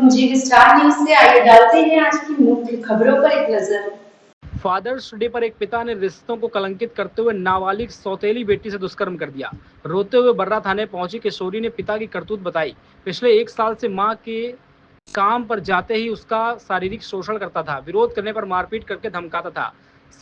जी star news से आइए डालते हैं आज की मुख्य खबरों पर एक नजर। फादर्स डे पर एक पिता ने रिश्तों को कलंकित करते हुए नाबालिग सौतेली बेटी से दुष्कर्म कर दिया। रोते हुए बर्रा थाने पहुंची किशोरी ने पिता की करतूत बताई। पिछले 1 साल से मां के काम पर जाते ही उसका शारीरिक शोषण करता था, विरोध करने पर मारपीट करके धमकाता था।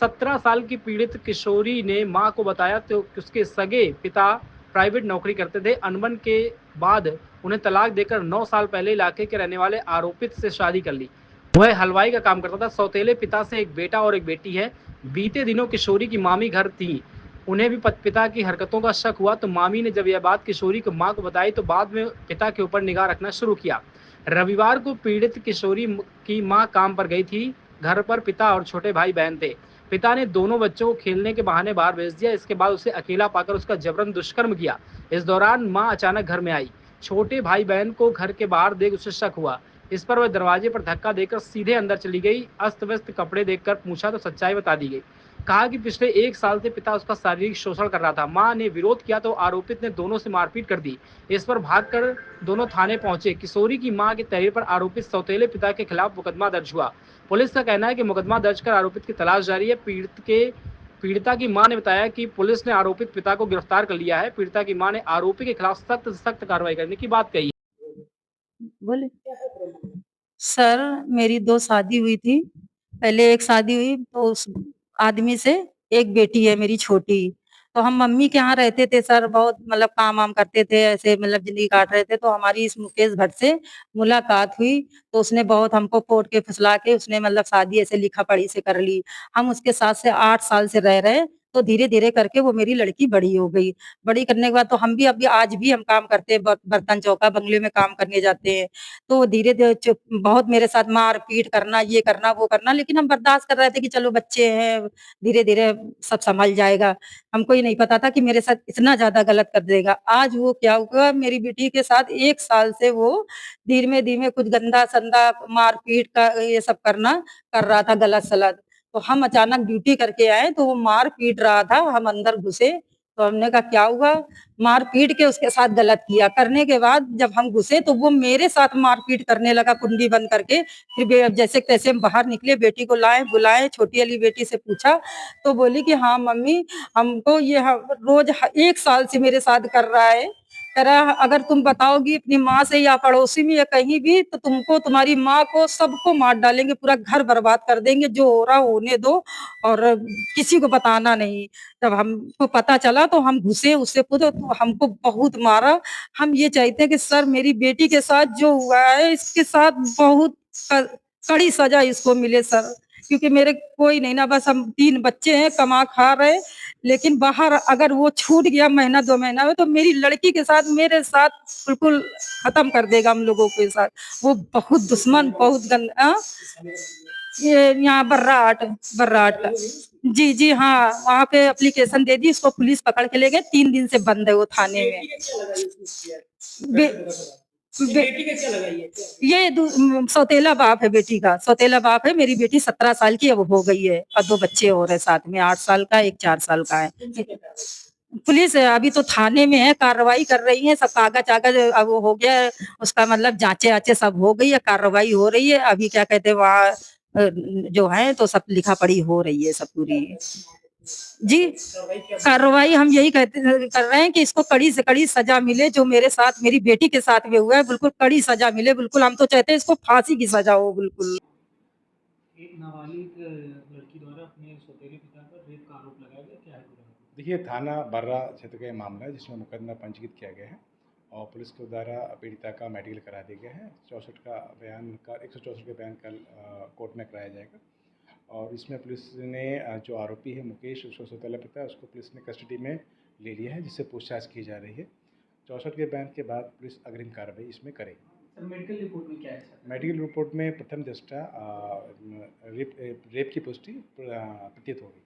17 साल की पीड़ित किशोरी ने मां को बताया तो उसके सगे पिता प्राइवेट नौकरी करते थे। अनबन के बाद उन्हें तलाक देकर 9 साल पहले इलाके के रहने वाले आरोपित से शादी कर ली। वह हलवाई का काम करता था। सौतेले पिता से एक बेटा और एक बेटी है। बीते दिनों किशोरी की मामी घर थी। उन्हें भी पिता की हरकतों का शक हुआ तो मामी ने जब यह बात किशोरी को मां को बताई तो बाद में पिता के ऊपर निगाह रखना शुरू किया। रविवार को पीड़ित किशोरी की मां काम पर गई थी। घर पर पिता और छोटे भाई बहन थे। पिता ने दोनों बच्चों को खेलने के बहाने बाहर भेज दिया। इसके बाद उसे अकेला पाकर उसका जबरन दुष्कर्म किया। इस दौरान मां अचानक घर में आई। छोटे भाई बहन को घर के बाहर देख उसे शक हुआ। इस पर वह दरवाजे पर धक्का देकर सीधे अंदर चली गई। अस्त व्यस्त कपड़े देखकर पूछा तो सच्चाई बता दी गई। कहा कि पिछले 1 साल से पिता उसका शारीरिक शोषण कर रहा था। मां ने विरोध किया तो आरोपित ने दोनों से मारपीट कर दी। इस पर भागकर दोनों थाने पहुंचे। किशोरी की मां के तहरीर पर आरोपित सौतेले पिता के खिलाफ मुकदमा दर्ज हुआ। पुलिस का कहना है कि मुकदमा दर्ज कर आरोपित की तलाश जारी है। पीड़िता की मां ने बताया कि पुलिस ने आरोपित पिता को गिरफ्तार कर लिया है। पीड़िता की मां ने आरोपी के खिलाफ सख्त से सख्त कार्रवाई करने की बात कही। बोले सर, मेरी 2 शादी हुई थी। पहले एक शादी हुई तो उस आदमी से एक बेटी है मेरी छोटी। तो हम मम्मी के यहाँ रहते थे सर, बहुत मतलब काम-वाम करते थे, ऐसे मतलब ज़िंदगी काट रहे थे। तो हमारी इस मुकेश भट्ट से मुलाकात हुई, तो उसने बहुत हमको कोर्ट के फुसला के उसने मतलब शादी ऐसे लिखा-पढ़ी से कर ली। हम उसके साथ से 8 साल से रह रहे, तो धीरे-धीरे करके वो मेरी लड़की बड़ी हो गई। बड़ी करने के बाद तो हम भी अभी आज भी हम काम करते हैं, बर्तन चौका बंगले में काम करने जाते हैं। तो धीरे-धीरे चुप बहुत मेरे साथ मार-पीट करना, ये करना, वो करना, लेकिन हम बर्दाश्त कर रहे थे कि चलो बच्चे हैं, धीरे-धीरे सब सँभल जाएगा। हमको ये नहीं पता था कि मेरे साथ इतना ज़्यादा गलत कर देगा। आज वो क्या हुआ, मेरी बेटी के साथ 1 साल से वो धीमे-धीमे कुछ गंदा-संदा मार-पीट का ये सब करना कर रहा था गलत-सलत। तो हम अचानक ड्यूटी करके आए, तो वो मार-पीट रहा था, हम अंदर घुसे, तो हमने कहा क्या हुआ? मार-पीट के उसके साथ गलत किया। करने के बाद जब हम घुसे तो वो मेरे साथ मार-पीट करने लगा कुंडी बंद करके। फिर जैसे-तैसे हम बाहर निकले, बेटी को लाए, बुलाए, छोटी वाली बेटी से पूछा, तो बोली कि हाँ मम्मी, हमको ये रोज़ 1 साल से मेरे साथ कर रहा है। कह रहा अगर तुम बताओगी अपनी माँ से या पड़ोसी में या कहीं भी तो तुमको, तुम्हारी माँ को, सबको मार डालेंगे, पूरा घर बर्बाद कर देंगे, जो हो रहा होने दो और किसी को बताना नहीं। जब हमको पता चला तो हम घुसे, उससे पूछो तो हमको बहुत मारा। हम ये चाहते हैं कि सर मेरी बेटी के साथ जो हुआ है इसके साथ बहुत कड़ी सजा इसको मिले सर, क्योंकि मेरे कोई नहीं ना, बस हम 3 बच्चे हैं, कमा खा रहे, लेकिन बाहर अगर वो छूट गया महीना 2 महीना में तो मेरी लड़की के साथ, मेरे साथ बिल्कुल खत्म कर देगा हम लोगों के साथ। वो बहुत दुश्मन, बहुत गंदा। ये यहाँ बर्राट बर्राट का। जी, जी, हाँ, वहाँ पे एप्लीकेशन दे दी, इसको पुलिस पकड़ के ले गए, 3 दिन से बंद है वो थाने में। बे बे सौतेला बाप है बेटी का, सौतेला बाप है। मेरी बेटी 17 साल की अब हो गई है और 2 बच्चे और हैं साथ में, 8 साल का, एक 4 साल का है। पुलिस अभी तो थाने में है, कार्रवाई कर रही है, सब कागज-वागज अब वो हो गया है, उसका मतलब जाँचें-वाँचें सब हो गई है, कार्रवाई हो रही है। अभी क्या कहते हैं वहाँ जो है तो सब लिखा-पढ़ी हो रही है सब पूरी। जी, कार्रवाई हम यही कहते कर रहे हैं कि इसको कड़ी से कड़ी सज़ा मिले, जो मेरे साथ मेरी बेटी के साथ में हुआ है, बिल्कुल कड़ी सज़ा मिले, बिल्कुल हम तो चाहते हैं इसको फांसी की सज़ा हो बिल्कुल। एक नाबालिग लड़की द्वारा अपने सौतेले पिता पर रेप का आरोप लगाया गया, क्या है पूरा? देखिए, थाना बर्रा क्षेत्र का ये मामला है जिसमें मुकदमा पंजीकृत किया गया है और पुलिस के द्वारा पीड़िता का मेडिकल करा दिया गया है। 64 का बयान का 164 का बयान कल कोर्ट में कराया जाएगा और इसमें पुलिस ने जो आरोपी है मुकेश, उसको सौतेला पिता है, उसको पुलिस ने कस्टडी में ले लिया है, जिससे पूछताछ की जा रही है। 64 के बयान के बाद पुलिस अग्रिम कार्रवाई इसमें करेगी। सर मेडिकल रिपोर्ट में क्या है सर? मेडिकल रिपोर्ट में प्रथम दृष्टया रेप की पुष्टि प्रतीत होगी।